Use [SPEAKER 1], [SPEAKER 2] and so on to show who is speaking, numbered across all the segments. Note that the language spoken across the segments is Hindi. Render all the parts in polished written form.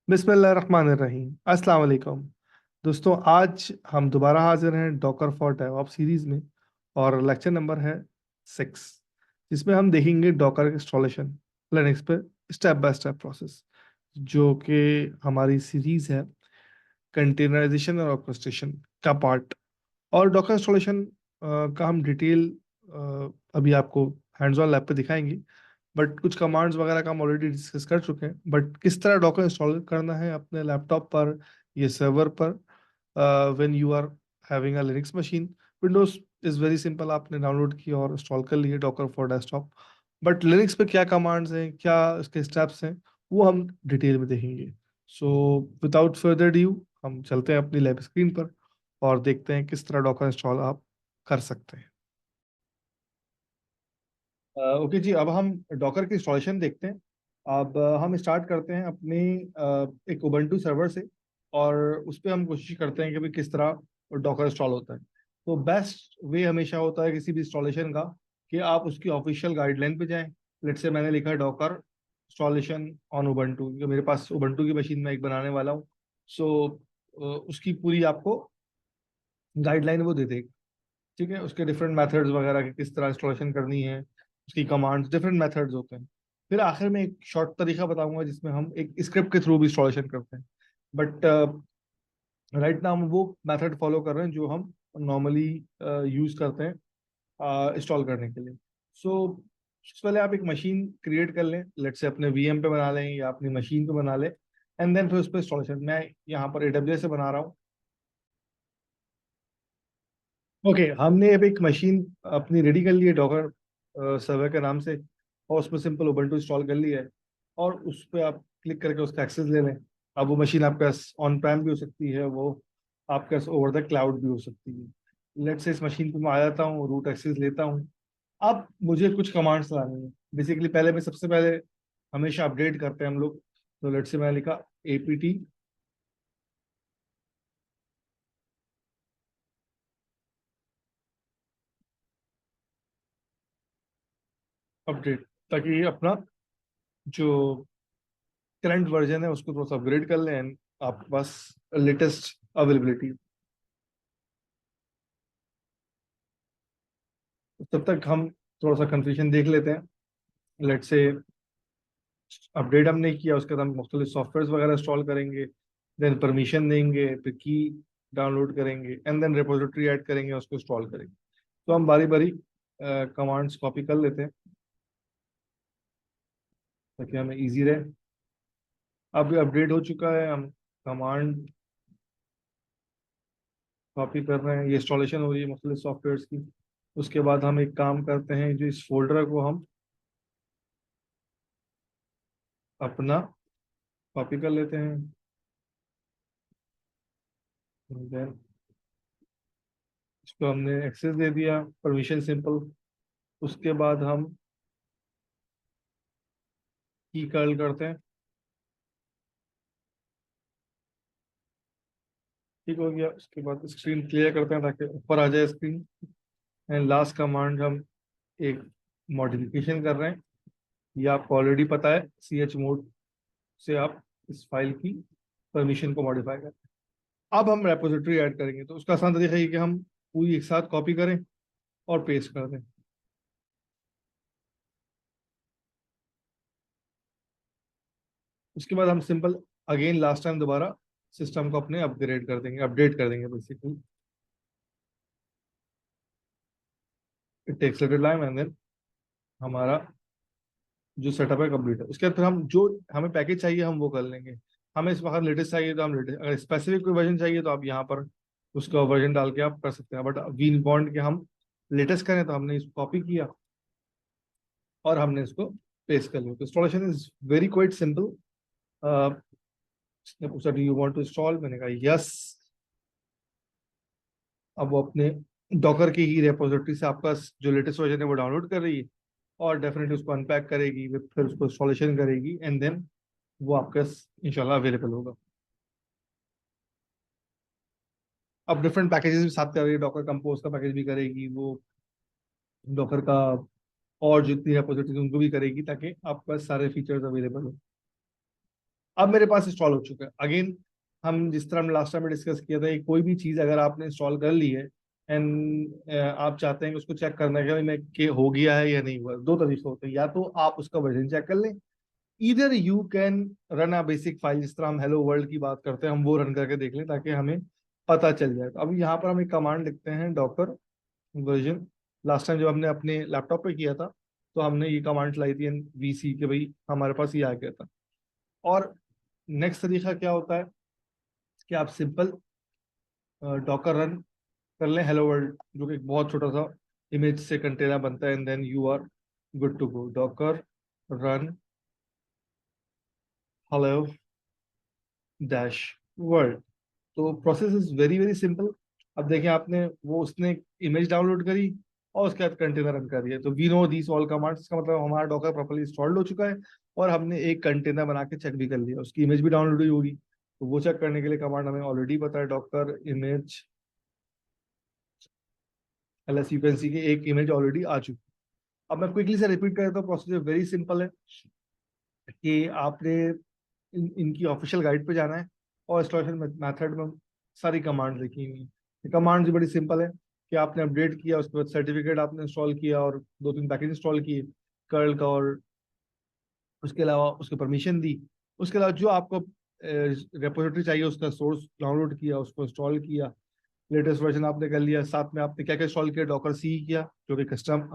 [SPEAKER 1] बिस्मिल्लाहिर्रहमानिर्रहीम। अस्सलाम वालेकुम दोस्तों, आज हम दोबारा हाजिर हैं डॉकर फॉर डेवऑप्स सीरीज में। और लेक्चर नंबर है 6, जिसमें हम देखेंगे डॉकर इंस्टॉलेशन लिनक्स पे स्टेप बाय स्टेप प्रोसेस, जो कि हमारी सीरीज है कंटेनराइजेशन और ऑर्केस्ट्रेशन का पार्ट। और डॉकर इंस्टॉलेशन का हम डिटेल अभी आपको हैंड्स ऑन लैब पे दिखाएंगे। बट कुछ कमांड्स वगैरह का हम ऑलरेडी डिस्कस कर चुके हैं। बट किस तरह डॉकर इंस्टॉल करना है अपने लैपटॉप पर, ये सर्वर पर, when you are having a Linux machine. Windows is very simple, आपने डाउनलोड किया और इंस्टॉल कर लिए Docker for desktop. But Linux पे क्या कमांड्स हैं, क्या इसके स्टेप्स हैं, वो हम डिटेल में देखेंगे। सो विदाउट फर्दर ड्यू हम चलते हैं अपनी लैब स्क्रीन पर और देखते हैं किस तरह डॉकर इंस्टॉल आप कर सकते हैं। ओके जी, अब हम डॉकर की इंस्टॉलेशन देखते हैं। अब हम स्टार्ट करते हैं अपनी एक उबंटू सर्वर से। और उस पर हम कोशिश करते हैं कि भाई किस तरह डॉकर इंस्टॉल होता है। तो बेस्ट वे हमेशा होता है किसी भी इंस्टॉलेशन का कि आप उसकी ऑफिशियल गाइडलाइन पे जाएं। लेट से मैंने लिखा है डॉकर इंस्टॉलेशन ऑन उबंटू, जो मेरे पास उबंटू की मशीन में एक बनाने वाला हूँ। सो उसकी पूरी आपको गाइडलाइन वो दे देगा। ठीक है, उसके डिफरेंट मेथड्स वगैरह के किस तरह इंस्टॉलेशन करनी है, उसकी कमांड्स, डिफरेंट मेथड्स होते हैं। फिर आखिर में एक शॉर्ट तरीका बताऊंगा जिसमें हम एक स्क्रिप्ट के थ्रू भी इंस्टॉलेशन करते हैं। बट राइट नाउ हम वो मेथड फॉलो कर रहे हैं जो हम नॉर्मली यूज करते हैं इंस्टॉल करने के लिए। सो सबसे पहले आप एक मशीन क्रिएट कर लें, लेट से अपने वीएम पे बना लें या अपनी मशीन पे बना लें। एंड देन फिर उस पर इंस्टॉलेशन मैं यहाँ पर एडब्ल्यूएस से बना रहा हूँ। ओके, हमने अब एक मशीन अपनी रेडी कर ली है डॉकर सर्वर के नाम से। और उसमें सिंपल उबंटू इंस्टॉल कर लिया है। और उस पर आप क्लिक करके उसका एक्सेस ले लें। अब वो मशीन आपके पास ऑन प्रैम भी हो सकती है, वो आपके पास ओवर द क्लाउड भी हो सकती है। लेट से इस मशीन पे मैं आ जाता हूँ, रूट एक्सेस लेता हूँ। अब मुझे कुछ कमांड्स लानी है। बेसिकली पहले मैं सबसे पहले हमेशा अपडेट करते हैं हम लोग। तो लेट से मैंने लिखा एपीटी अपडेट, ताकि अपना जो करंट वर्जन है उसको थोड़ा सा अपग्रेड कर लें and आपके पास लेटेस्ट अवेलेबिलिटी। तब तक हम थोड़ा सा कंफ्यूजन देख लेते हैं। लेट से अपडेट हमने किया, उसके बाद हम मुख्तलिफ सॉफ्टवेयर वगैरह इंस्टॉल करेंगे। देन परमिशन देंगे, फिर की डाउनलोड करेंगे एंड देन रिपोजिटरी ऐड करेंगे, उसको इंस्टॉल करेंगे। तो हम बारी बारी कमांड्स कॉपी कर लेते हैं ताकि हमें इजी रहे। अब अपडेट हो चुका है, हम कमांड कॉपी कर रहे हैं, ये इंस्टॉलेशन हो रही है मुख्तलिफ सॉफ्टवेयर की। उसके बाद हम एक काम करते हैं, जो इस फोल्डर को हम अपना कॉपी कर लेते हैं। देन इसको हमने एक्सेस दे दिया, परमिशन सिंपल। उसके बाद हम की कर्ल करते हैं। ठीक हो गया, उसके बाद स्क्रीन क्लियर करते हैं ताकि ऊपर आ जाए स्क्रीन। एंड लास्ट कमांड हम एक मॉडिफिकेशन कर रहे हैं। ये आपको ऑलरेडी पता है, सी एच मोड से आप इस फाइल की परमिशन को मॉडिफाई करें। अब हम रेपोजिटरी ऐड करेंगे, तो उसका आसान तरीका ये कि हम पूरी एक साथ कॉपी करें और पेस्ट कर दें। उसके बाद हम सिंपल अगेन लास्ट टाइम दोबारा सिस्टम को अपने अपग्रेड कर देंगे, अपडेट कर देंगे basically. It takes little time and then हमारा जो सेटअप है कंप्लीट है। उसके बाद फिर हम जो हमें पैकेज चाहिए हम वो कर लेंगे। हमें इस वक्त लेटेस्ट चाहिए तो हम लेटेस्ट, अगर स्पेसिफिक कोई वर्जन चाहिए तो आप यहाँ पर उसका वर्जन डाल के आप कर सकते हैं। बट वी वांट कि हम लेटेस्ट करें, तो हमने इसको कॉपी किया और हमने इसको पेस्ट कर लिया। तो installation is very quite simple. उसने पूछा do you want to install, मैंने कहा यस। अब वो अपने डॉकर की ही रेपोजिटरी से आपका जो लेटेस्ट वर्जन है वो डाउनलोड कर रही है और डेफिनेटली उसको अनपैक करेगी, फिर उसको इंस्टॉलेशन करेगी एंड देन वो आपका इंशाल्लाह अवेलेबल होगा। अब डिफरेंट पैकेजेस भी साथ करेगी, डॉकर कंपोज का पैकेज भी करेगी वो, डॉकर का और जितनी रेपोजिटरीज उनको भी करेगी ताकि आपके पास सारे फीचर्स अवेलेबल हो। अब मेरे पास इंस्टॉल हो चुका है। अगेन हम जिस तरह हमने लास्ट टाइम में डिस्कस किया था, कोई भी चीज अगर आपने इंस्टॉल कर ली है एंड आप चाहते हैं कि उसको चेक करना है कि भाई मैं के हो गया है या नहीं हुआ, दो तरीके होते हैं। या तो आप उसका वर्जन चेक कर लें, इधर you can run a basic file, जिस तरह हम हेलो वर्ल्ड की बात करते हैं हम वो रन करके देख लें ताकि हमें पता चल जाए। तो अब यहाँ पर हम एक कमांड लिखते हैं, डॉकर वर्जन। लास्ट टाइम जब हमने अपने लैपटॉप पे किया था तो हमने ये कमांड चलाई थी वीसी के भाई हमारे पास ये आ गया था। और नेक्स्ट तरीका क्या होता है कि आप सिंपल डॉकर रन कर लें हेलो वर्ल्ड, जो कि एक बहुत छोटा सा इमेज से कंटेनर बनता है, and then you are good to go. Docker run hello dash world. तो process is very very simple. अब देखिए आपने वो उसने इमेज डाउनलोड करी और उसके बाद कंटेनर रन कर दिया। तो we know these all commands का मतलब हमारा डॉकर प्रॉपर्ली इंस्टॉल्ड हो चुका है और हमने एक कंटेनर बना के चेक भी कर लिया, उसकी इमेज भी डाउनलोड हुई होगी। तो वो चेक करने के लिए कमांड हमें ऑलरेडी पता है, Docker image LS. You can see की एक इमेज ऑलरेडी आ चुकी है। अब मैं क्विकली से रिपीट कर देता हूँ, प्रोसीजर वेरी सिंपल है कि आपने इनकी ऑफिशियल गाइड पे जाना है और इंस्टॉलेशन मेथड में सारी कमांड लिखी हुई है। कमांड बड़ी सिंपल है कि आपने अपडेट किया, उसके बाद सर्टिफिकेट आपने इंस्टॉल किया और दो तीन पैकेज इंस्टॉल किए कर्ल का, और उसके अलावा उसको परमिशन दी। उसके अलावा जो आपको रेपोजिटरी चाहिए उसका सोर्स डाउनलोड किया, उसको इंस्टॉल किया, लेटेस्ट वर्जन आपने कर लिया। साथ में आपने क्या क्या इंस्टॉल किया, डॉकर सी किया जो कि कस्टम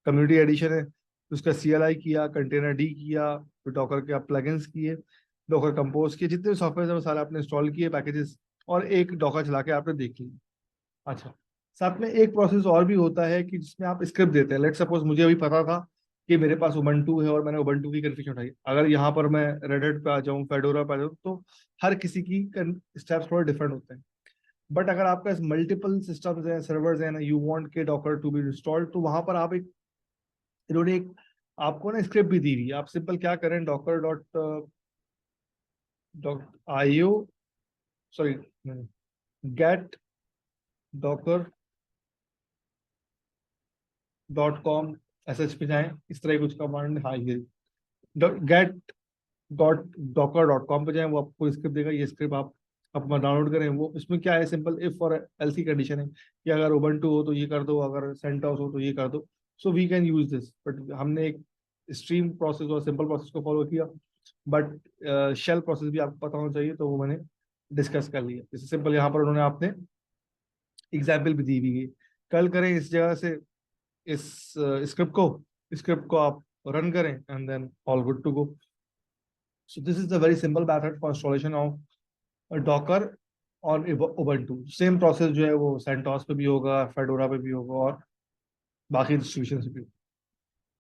[SPEAKER 1] कम्युनिटी एडिशन है, उसका CLI किया, कंटेनर डी किया, फिर डॉकर के आप प्लगइन्स किए, डॉकर कंपोज किए, जितने भी सॉफ्टवेयर है वो सारे आपने इंस्टॉल किए पैकेजेस, और एक डॉकर चला के आपने देख लिया। अच्छा, साथ में एक प्रोसेस और भी होता है कि जिसमें आप स्क्रिप्ट देते हैं। लेट सपोज मुझे अभी पता था कि मेरे पास उबंटू है और मैंने उबंटू की कन्फिग्रेशन उठाई, अगर यहाँ पर मैं रेड हैट पे आ जाऊँ, फेडोरा पे आ जाऊँ, तो हर किसी की स्टेप्स थोड़े डिफरेंट होते हैं। बट अगर आपका मल्टीपल सिस्टम्स हैं, सर्वर्स हैं ना, यू वांट के डॉकर टू बी इंस्टॉल्ड, तो वहां पर आप एक, इन्होंने एक आपको ना स्क्रिप्ट भी दी हुई है। आप सिंपल क्या करें, Docker dot dot IO, sorry, get Docker .com SH पे जाएं, इस तरह की कुछ कमांड, हाँ ये गेट .docker.com पे जाएं, वो आपको स्क्रिप्ट देगा। ये स्क्रिप्ट आप अपना डाउनलोड करें। वो इसमें क्या है, सिंपल इफ और एल्स की कंडीशन है कि अगर उबंटू हो तो ये कर दो, अगर सेंटोस हो तो ये कर दो। So we can use this, but हमने एक स्ट्रीम प्रोसेस और सिंपल प्रोसेस को फॉलो किया। बट शेल प्रोसेस भी आपको पता होना चाहिए, तो वो मैंने डिस्कस कर लिया। जैसे सिंपल यहाँ पर उन्होंने आपने एग्जाम्पल भी दी हुई है। कल करें इस जगह से इस स्क्रिप्ट को आप रन करें, and then all good to go. So this is the very simple method for installation of Docker और उबंटू। सेम प्रोसेस जो है वो सेंटोस पे भी होगा, फेडोरा पे भी होगा और बाकी डिस्ट्रीब्यूशन पे भी।